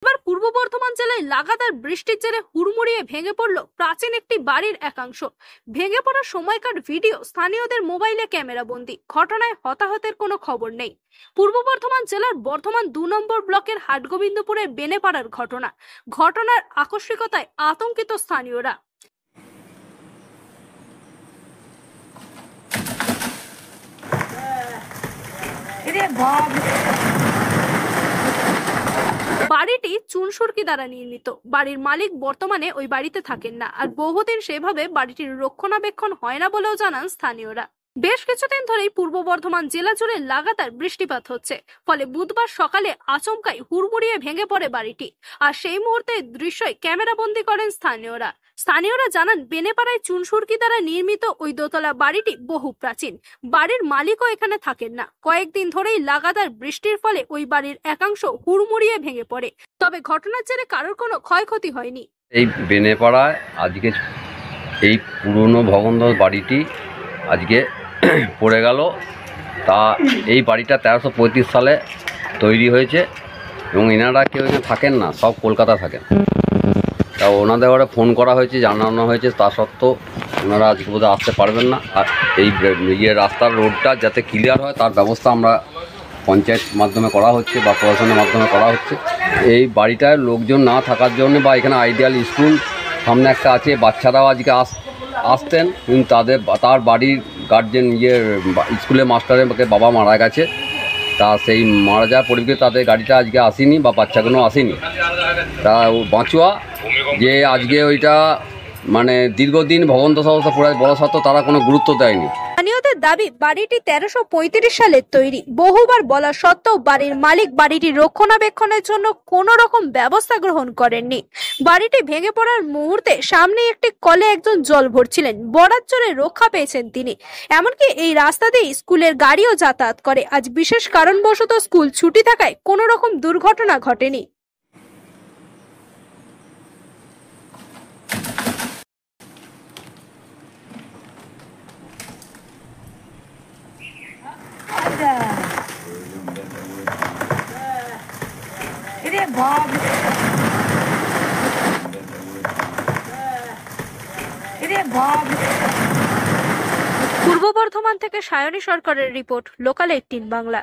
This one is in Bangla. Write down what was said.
এবার পূর্ব বর্ধমান জেলায় লাগাতার বৃষ্টির জেরে হুড়মুড়িয়ে ভেঙে পড়ল প্রাচীন একটি বাড়ির একাংশ। ভেঙে পড়ার সময়কার ভিডিও স্থানীয়দের মোবাইলে ক্যামেরা বন্দী। ঘটনায় হতাহতের কোনো খবর নেই। পূর্ব বর্ধমান জেলার বর্ধমান 2 নম্বর ব্লকের হাটগোবিন্দপুরের বেনেপাড়ার ঘটনার আকস্মিকতায় আতঙ্কিত স্থানীয়রা। বাড়িটি চুনসুরকি দ্বারা নির্মিত। বাড়ির মালিক বর্তমানে ওই বাড়িতে থাকেন না, আর বহুদিন সেভাবে বাড়িটির রক্ষণাবেক্ষণ হয় না বলেও জানান স্থানীয়রা। বেশ কিছুদিন ধরেই পূর্ব বর্ধমান জেলা জুড়ে লাগাতার বৃষ্টিপাত হচ্ছে, ফলে বুধবার সকালে আচমকাই হুড়মুড়িয়ে ভেঙে পড়ে বাড়িটি। আর সেই মুহূর্তের দৃশ্যই ক্যামেরাবন্দি করেন স্থানীয়রা জানান, বেনেপাড়ায় চুনসুরকি দ্বারা নির্মিত ওই দোতলা বাড়িটি বহু প্রাচীন। বাড়ির মালিকও এখানে থাকেন না। কয়েকদিন ধরেই লাগাতার বৃষ্টির ফলে ওই বাড়ির একাংশ হুড়মুড়িয়ে ভেঙে পড়ে। তবে ঘটনার জেরে কারোর কোনো ক্ষয়ক্ষতি হয়নি। এই বেনেপাড়ায় আজকে এই পুরনো ভবনদল বাড়িটি আজকে পড়ে গেল। তা এই বাড়িটা 1335 সালে তৈরি হয়েছে এবং এনারা কেউ এখানে থাকেন না, সব কলকাতা থাকেন। তা ওনাদের ঘরে ফোন করা হয়েছে, জানানো হয়েছে, তা সত্ত্বেও ওনারা আজকে বোধহয় আসতে পারবেন না। আর এই রাস্তার রোডটা যাতে ক্লিয়ার হয় তার ব্যবস্থা আমরা পঞ্চায়েত মাধ্যমে করা হচ্ছে বা প্রশাসনের মাধ্যমে করা হচ্ছে। এই বাড়িটায় লোকজন না থাকার জন্য বা এখানে আইডিয়াল স্কুল সামনে একটা আছে, বাচ্চারাও আজকে আসতেন, কিন্তু তার বাড়ির গার্জেন স্কুলের মাস্টারের বাবা মারা গেছে। তা সেই মারা যাওয়ার পরিপ্রেক্ষিতে তাদের গাড়িটা আজকে আসেনি বা বাচ্চাগুলো আসেনি। তা বাঁচুয়া যে আজকে ওইটা মানে দীর্ঘদিন ভবন দশা পড়ে বলা সত্ত্বেও তারা কোনো গুরুত্ব দেয়নি। স্থানীয়দের দাবি, বাড়িটি 1335 সালের তৈরি। বহুবার বলা সত্ত্বেও বাড়ির মালিক বাড়িটির রক্ষণাবেক্ষণের জন্য কোনো রকম ব্যবস্থা গ্রহণ করেননি। বাড়িটি ভেঙে পড়ার মুহূর্তে সামনে একটি কলে একজন জল ভরছিলেন, বরাত জোরে রক্ষা পেয়েছেন তিনি। এমনকি এই রাস্তা দিয়ে স্কুলের গাড়িও যাতায়াত করে। আজ বিশেষ কারণবশত স্কুল ছুটি থাকায় কোনো রকম দুর্ঘটনা ঘটেনি। পূর্ব বর্ধমান থেকে সায়নী সরকারের রিপোর্ট, লোকাল 18 বাংলা।